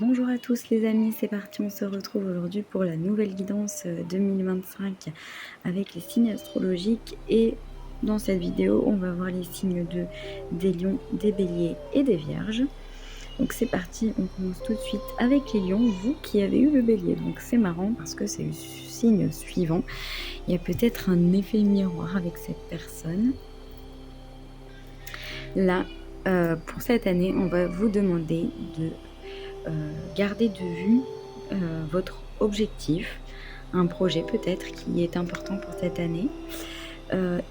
Bonjour à tous les amis, c'est parti, on se retrouve aujourd'hui pour la nouvelle guidance 2025 avec les signes astrologiques et dans cette vidéo on va voir les signes des lions, des béliers et des vierges. Donc c'est parti, on commence tout de suite avec les lions, vous qui avez eu le bélier. Donc c'est marrant parce que c'est le signe suivant, il y a peut-être un effet miroir avec cette personne. Là, pour cette année, on va vous demander de garder de vue votre objectif, un projet peut-être qui est important pour cette année,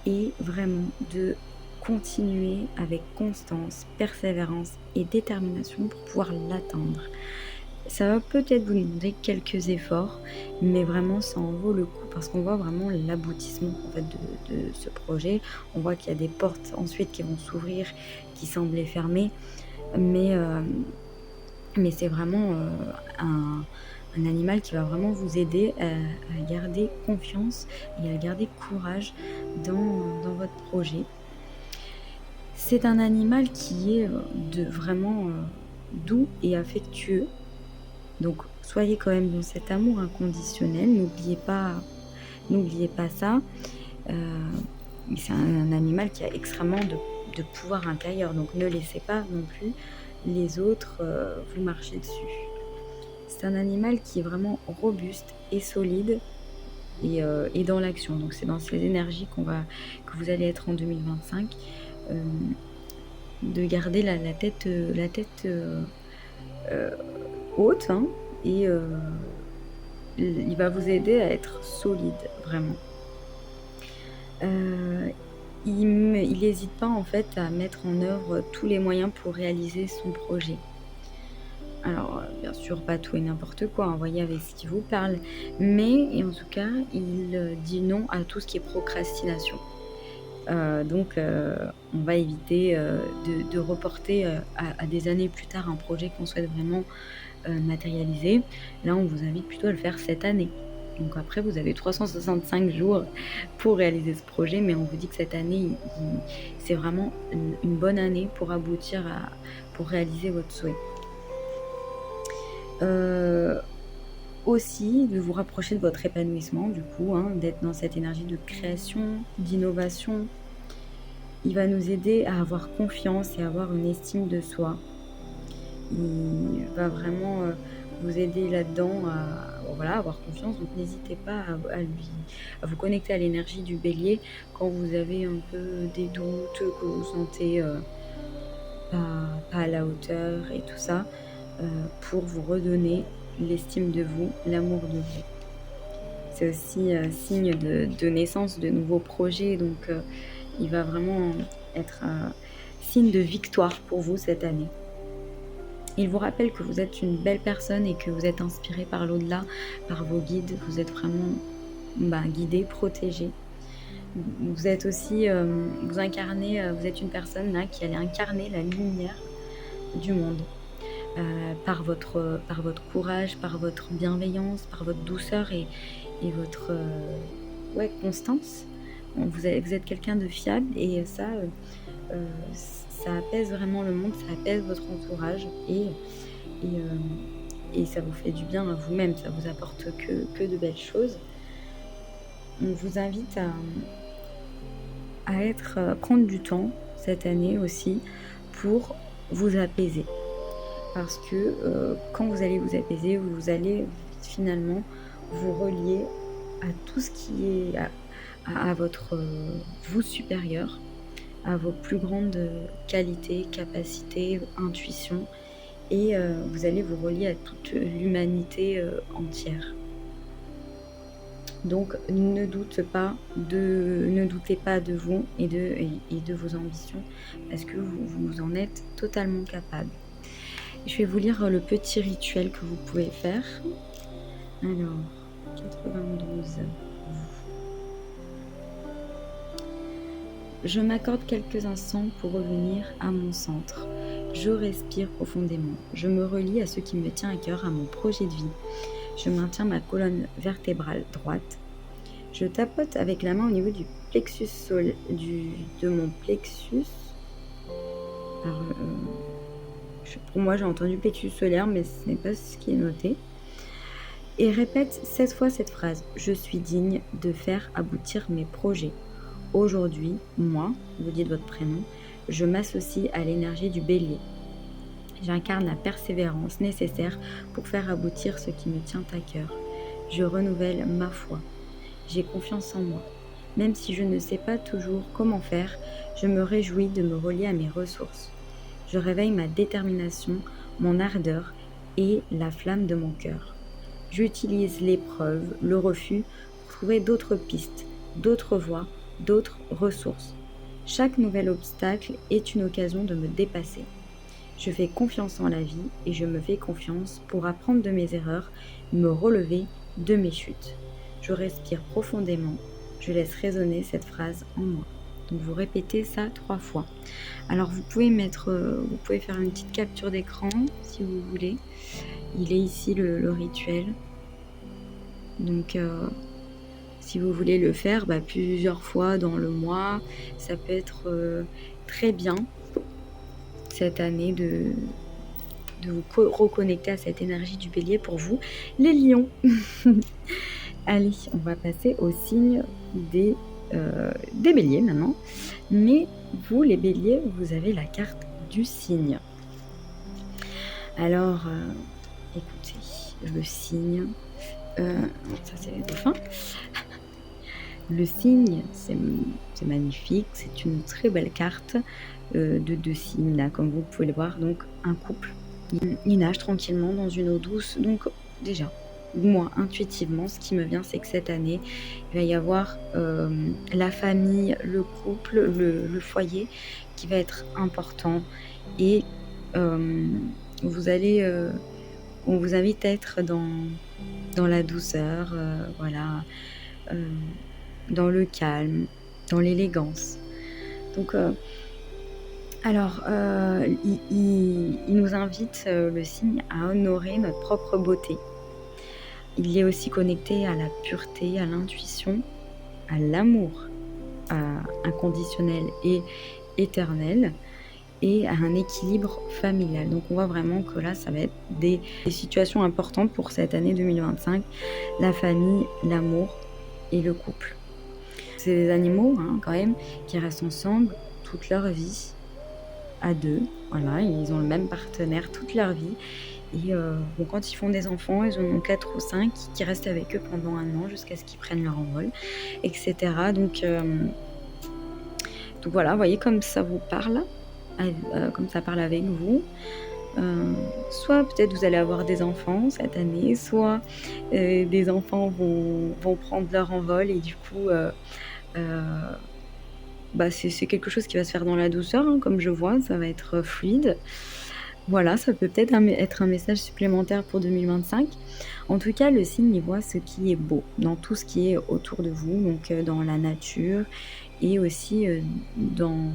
et vraiment de continuer avec constance, persévérance et détermination pour pouvoir l'atteindre. Ça va peut-être vous demander quelques efforts, mais vraiment ça en vaut le coup parce qu'on voit vraiment l'aboutissement en fait de ce projet. On voit qu'il y a des portes ensuite qui vont s'ouvrir, qui semblaient fermées, mais c'est vraiment, un animal qui va vraiment vous aider à garder confiance et à garder courage dans votre projet. C'est un animal qui est, de vraiment, doux et affectueux, donc soyez quand même dans cet amour inconditionnel, n'oubliez pas ça. Heu, c'est un animal qui a extrêmement de pouvoir intérieur, donc ne laissez pas non plus les autres, vous marcher dessus. C'est un animal qui est vraiment robuste et solide et dans l'action. Donc c'est dans ces énergies que vous allez être en 2025, hem, de garder la tête, heu, haute, hein, et il va vous aider à être solide, vraiment. Heu, il hésite pas en fait à mettre en œuvre tous les moyens pour réaliser son projet. Alors, bien sûr, pas tout et n'importe quoi, hein, voyez avec ce qui vous parle, mais et en tout cas, il, dit non à tout ce qui est procrastination. Donc, on va éviter, de reporter, à des années plus tard un projet qu'on souhaite vraiment, matérialiser. Là, on vous invite plutôt à le faire cette année. Donc après, vous avez 365 jours pour réaliser ce projet, mais on vous dit que cette année, c'est vraiment une bonne année pour réaliser votre souhait. Heu, Aussi de vous rapprocher de votre épanouissement du coup, hein, d'être dans cette énergie de création, d'innovation. Il va nous aider à avoir confiance et avoir une estime de soi. Il va vraiment, vous aider là-dedans à voilà, avoir confiance, donc n'hésitez pas à vous connecter à l'énergie du bélier quand vous avez un peu des doutes, que vous vous sentez, pas à la hauteur et tout ça, pour vous redonner l'estime de vous, l'amour de vous. C'est aussi, signe de naissance de nouveaux projets, donc il va vraiment être, signe de victoire pour vous cette année. Il vous rappelle que vous êtes une belle personne et que vous êtes inspiré par l'au-delà, par vos guides. Vous êtes vraiment, guidé, protégé. Vous êtes aussi, vous incarnez, vous êtes une personne là qui allait incarner la lumière du monde, par votre courage, par votre bienveillance, par votre douceur et votre, ouais, constance. Vous êtes quelqu'un de fiable et ça, ça apaise vraiment le monde, ça apaise votre entourage et ça vous fait du bien à vous-même, ça vous apporte que de belles choses. On vous invite à prendre du temps cette année aussi pour vous apaiser. Parce que, quand vous allez vous apaiser, vous allez finalement vous relier à tout ce qui est à votre, vous supérieur, à vos plus grandes, qualités, capacités, intuition et vous allez vous relier à toute l'humanité, entière. Donc ne doutez pas de vous et de vos ambitions parce que vous en êtes totalement capable. Je vais vous lire le petit rituel que vous pouvez faire. Alors, 92, vous. Je m'accorde quelques instants pour revenir à mon centre. Je respire profondément. Je me relie à ce qui me tient à cœur, à mon projet de vie. Je maintiens ma colonne vertébrale droite. Je tapote avec la main au niveau du plexus de mon plexus. Alors, Pour moi, j'ai entendu plexus solaire, mais ce n'est pas ce qui est noté. Et répète 7 fois cette phrase. Je suis digne de faire aboutir mes projets. Aujourd'hui, moi, vous dites votre prénom, je m'associe à l'énergie du bélier. J'incarne la persévérance nécessaire pour faire aboutir ce qui me tient à cœur. Je renouvelle ma foi. J'ai confiance en moi. Même si je ne sais pas toujours comment faire, je me réjouis de me relier à mes ressources. Je réveille ma détermination, mon ardeur et la flamme de mon cœur. J'utilise l'épreuve, le refus, pour trouver d'autres pistes, d'autres voies, d'autres ressources. Chaque nouvel obstacle est une occasion de me dépasser. Je fais confiance en la vie et je me fais confiance pour apprendre de mes erreurs, me relever de mes chutes. Je respire profondément, je laisse résonner cette phrase en moi. Donc vous répétez ça 3 fois. Alors vous pouvez faire une petite capture d'écran si vous voulez. Il est ici le rituel. Donc si vous voulez le faire plusieurs fois dans le mois, ça peut être très bien cette année de vous reconnecter à cette énergie du bélier pour vous, les lions. Allez, on va passer au signe des béliers maintenant. Mais vous, les béliers, vous avez la carte du signe. Alors, écoutez, le signe, ça c'est les dauphins. Le signe, c'est magnifique, c'est une très belle carte de 2 signes, là, comme vous pouvez le voir. Donc, un couple, il nage tranquillement dans une eau douce. Donc, déjà, moi, intuitivement, ce qui me vient, c'est que cette année, il va y avoir la famille, le couple, le foyer qui va être important. Et vous allez, on vous invite à être dans la douceur, voilà, dans le calme, dans l'élégance. Donc, alors, il nous invite, le signe, à honorer notre propre beauté. Il est aussi connecté à la pureté, à l'intuition, à l'amour inconditionnel et éternel, et à un équilibre familial. Donc on voit vraiment que là, ça va être des situations importantes pour cette année 2025, la famille, l'amour et le couple. C'est des animaux, quand même, qui restent ensemble toute leur vie, à 2. Voilà, ils ont le même partenaire toute leur vie. Et quand ils font des enfants, ils en ont 4 ou 5 qui restent avec eux pendant 1 an jusqu'à ce qu'ils prennent leur envol, etc. Donc voilà, vous voyez comme ça vous parle, comme ça parle avec vous. Soit peut-être vous allez avoir des enfants cette année, soit des enfants vont prendre leur envol et du coup c'est quelque chose qui va se faire dans la douceur, comme je vois, ça va être fluide. Voilà, ça peut peut-être être un message supplémentaire pour 2025. En tout cas, le signe, il voit ce qui est beau dans tout ce qui est autour de vous, donc dans la nature et aussi dans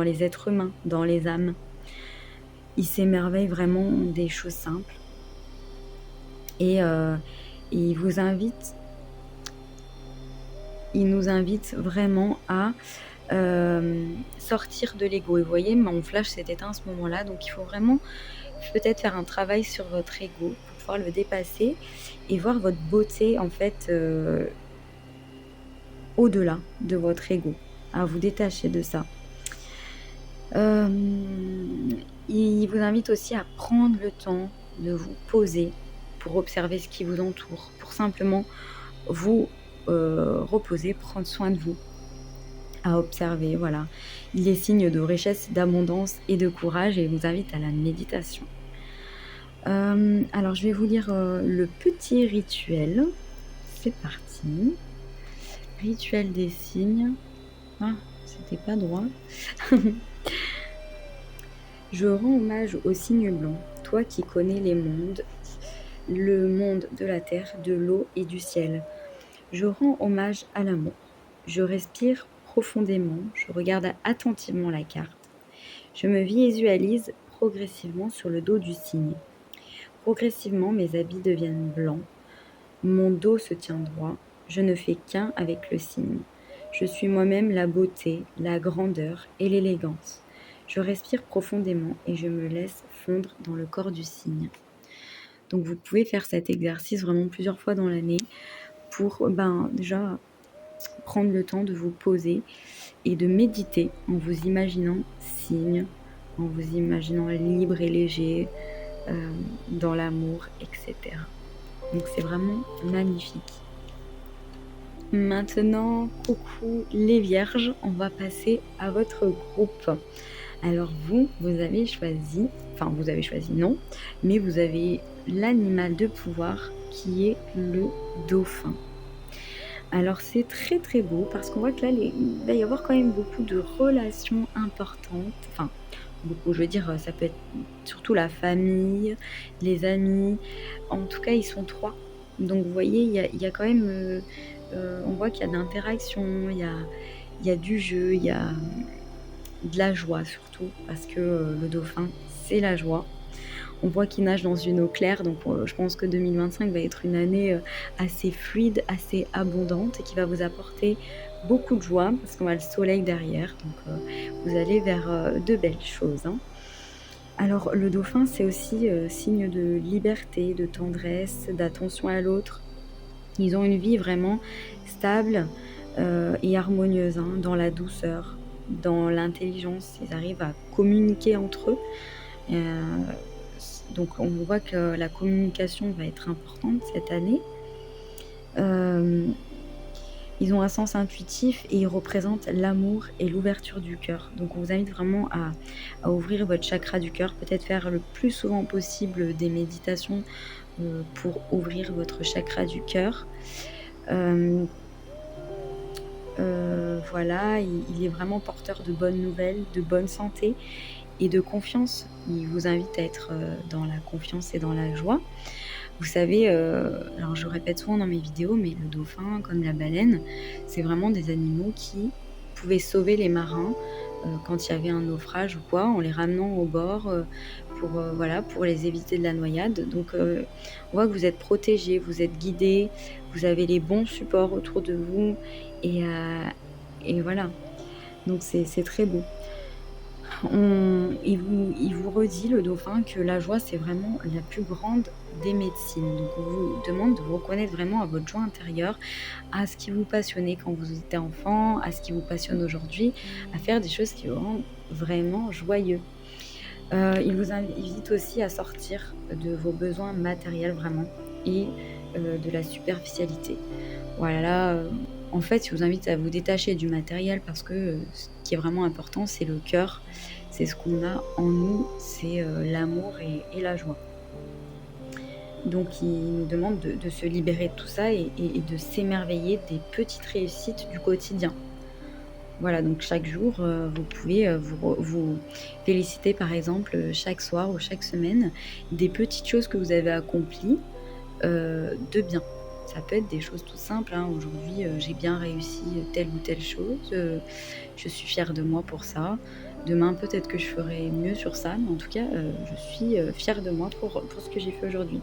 les êtres humains, dans les âmes. Il s'émerveille vraiment des choses simples et il nous invite vraiment à sortir de l'ego. Et vous voyez, mon flash s'est éteint à ce moment-là, donc il faut vraiment peut-être faire un travail sur votre ego pour pouvoir le dépasser et voir votre beauté en fait au-delà de votre ego, à vous détacher de ça. Il vous invite aussi à prendre le temps de vous poser pour observer ce qui vous entoure, pour simplement vous reposer, prendre soin de vous, à observer, voilà. Il est signe de richesse, d'abondance et de courage et il vous invite à la méditation. Alors je vais vous lire le petit rituel. C'est parti. Rituel des signes. Ah, c'était pas droit. Je rends hommage au signe blanc, toi qui connais les mondes, le monde de la terre, de l'eau et du ciel. Je rends hommage à l'amour. Je respire profondément, je regarde attentivement la carte. Je me visualise progressivement sur le dos du signe. Progressivement, mes habits deviennent blancs. Mon dos se tient droit. Je ne fais qu'un avec le signe. Je suis moi-même la beauté, la grandeur et l'élégance. Je respire profondément et je me laisse fondre dans le corps du cygne. Donc vous pouvez faire cet exercice vraiment plusieurs fois dans l'année pour, déjà prendre le temps de vous poser et de méditer en vous imaginant cygne, en vous imaginant libre et léger, dans l'amour et cetera. Donc c'est vraiment magnifique. Maintenant, coucou les vierges, on va passer à votre groupe. Alors vous avez choisi, non, mais vous avez l'animal de pouvoir qui est le dauphin. Alors c'est très très beau parce qu'on voit que là, il va y avoir quand même beaucoup de relations importantes. Enfin, beaucoup, je veux dire, ça peut être surtout la famille, les amis. En tout cas, ils sont 3. Donc vous voyez, il y a quand même, on voit qu'il y a de l'interaction, il y a du jeu, il y a de la joie surtout parce que, le dauphin, c'est la joie. On voit qu'il nage dans une eau claire, donc je pense que 2025 va être une année, assez fluide, assez abondante et qui va vous apporter beaucoup de joie parce qu'on a le soleil derrière, donc vous allez vers, de belles choses, hein. Alors le dauphin, c'est aussi, signe de liberté, de tendresse, d'attention à l'autre. Ils ont une vie vraiment stable, et harmonieuse, hein, dans la douceur, dans l'intelligence. Ils arrivent à communiquer entre eux. Donc on voit que la communication va être importante cette année. Hem, Ils ont un sens intuitif et ils représentent l'amour et l'ouverture du cœur. Donc on vous invite vraiment à ouvrir votre chakra du cœur, peut-être faire le plus souvent possible des méditations, pour ouvrir votre chakra du cœur. Hem, voilà, il est vraiment porteur de bonnes nouvelles, de bonne santé et de confiance. Il vous invite à être, dans la confiance et dans la joie. Vous savez, alors je répète souvent dans mes vidéos, mais le dauphin, comme la baleine, c'est vraiment des animaux qui pouvaient sauver les marins, quand il y avait un naufrage ou quoi, en les ramenant au bord, pour, voilà, pour les éviter de la noyade. Donc, on voit que vous êtes protégés, vous êtes guidés, vous avez les bons supports autour de vous et voilà. Donc c'est très beau. Il vous redit, le dauphin, que la joie, c'est vraiment la plus grande des médecines. Donc on vous demande de vous reconnaître vraiment à votre joie intérieure, à ce qui vous passionnait quand vous étiez enfant, à ce qui vous passionne aujourd'hui, à faire des choses qui vous rendent vraiment joyeux. Il vous invite aussi à sortir de vos besoins matériels vraiment et de la superficialité. Voilà, là, en fait, il vous invite à vous détacher du matériel parce que, ce qui est vraiment important, c'est le cœur, c'est ce qu'on a en nous, c'est, l'amour et la joie. Donc il nous demande de se libérer de tout ça et de s'émerveiller des petites réussites du quotidien. Voilà, donc chaque jour, vous pouvez, vous féliciter par exemple, chaque soir ou chaque semaine des petites choses que vous avez accomplies, de bien. Ça peut être des choses tout simples, hein. Aujourd'hui, j'ai bien réussi telle ou telle chose, je suis fière de moi pour ça. Demain, peut-être que je ferai mieux sur ça, mais en tout cas, je suis, fière de moi pour ce que j'ai fait aujourd'hui.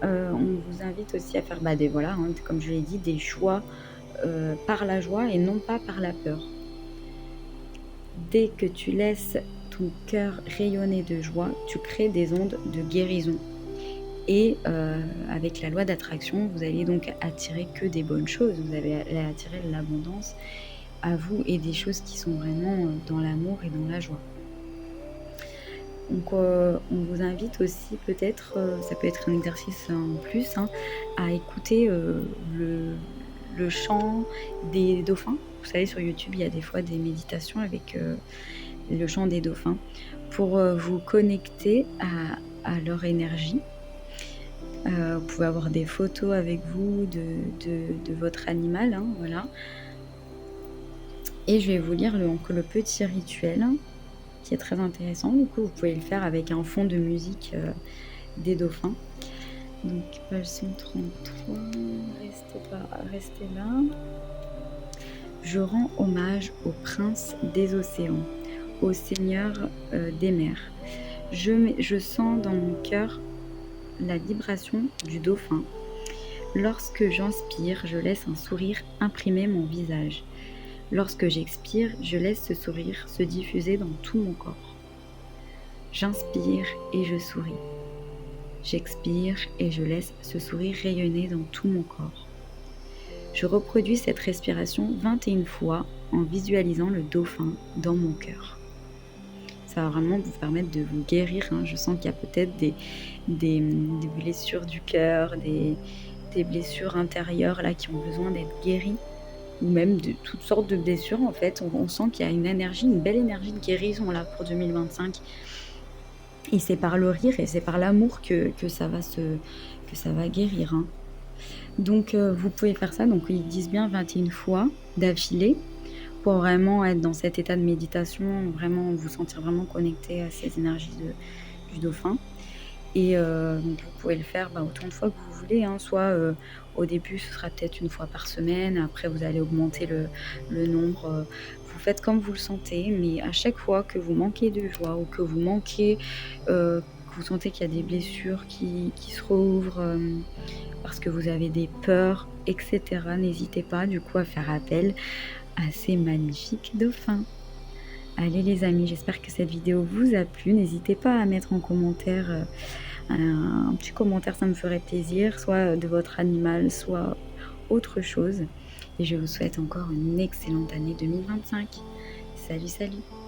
On vous invite aussi à faire, des voilà, hein, comme je l'ai dit, des choix, par la joie et non pas par la peur. Dès que tu laisses ton cœur rayonner de joie, tu crées des ondes de guérison et avec la loi d'attraction, vous allez donc attirer que des bonnes choses. Vous allez attirer l'abondance à vous et des choses qui sont vraiment, dans l'amour et dans la joie. Donc on vous invite aussi peut-être, ça peut être un exercice en plus, hein, à écouter, le chant des dauphins. Vous savez, sur YouTube, il y a des fois des méditations avec, le chant des dauphins pour, vous connecter à leur énergie. Vous pouvez avoir des photos avec vous de votre animal, hein, voilà. Et je vais vous lire le petit rituel qui est très intéressant. Du coup, vous pouvez le faire avec un fond de musique, des dauphins. Donc page 133, restez là. Je rends hommage au prince des océans, au seigneur, des mers. Je sens dans mon cœur la vibration du dauphin. Lorsque j'inspire, je laisse un sourire imprimer mon visage. Lorsque j'expire, je laisse ce sourire se diffuser dans tout mon corps. J'inspire et je souris. J'expire et je laisse ce sourire rayonner dans tout mon corps. Je reproduis cette respiration 21 fois en visualisant le dauphin dans mon cœur. Ça va vraiment vous permettre de vous guérir. Je sens qu'il y a peut-être des blessures du cœur, des blessures intérieures là qui ont besoin d'être guéries, ou même de toutes sortes de blessures en fait. On sent qu'il y a une belle énergie de guérison là pour 2025. Et c'est par le rire et c'est par l'amour que ça va guérir. Donc vous pouvez faire ça, donc ils disent bien 21 fois d'affilée pour vraiment être dans cet état de méditation, vraiment vous sentir vraiment connecté à ces énergies du dauphin. Et donc vous pouvez le faire autant de fois que vous voulez, soit au début ce sera peut-être une fois par semaine, après vous allez augmenter le nombre, vous faites comme vous le sentez, mais à chaque fois que vous manquez de joie ou que vous manquez, que vous sentez qu'il y a des blessures qui se rouvrent, parce que vous avez des peurs, etc., n'hésitez pas du coup à faire appel à ces magnifiques dauphins. Allez les amis, j'espère que cette vidéo vous a plu. N'hésitez pas à mettre en commentaire un petit commentaire, ça me ferait plaisir, soit de votre animal, soit autre chose. Et je vous souhaite encore une excellente année 2025. Salut, salut!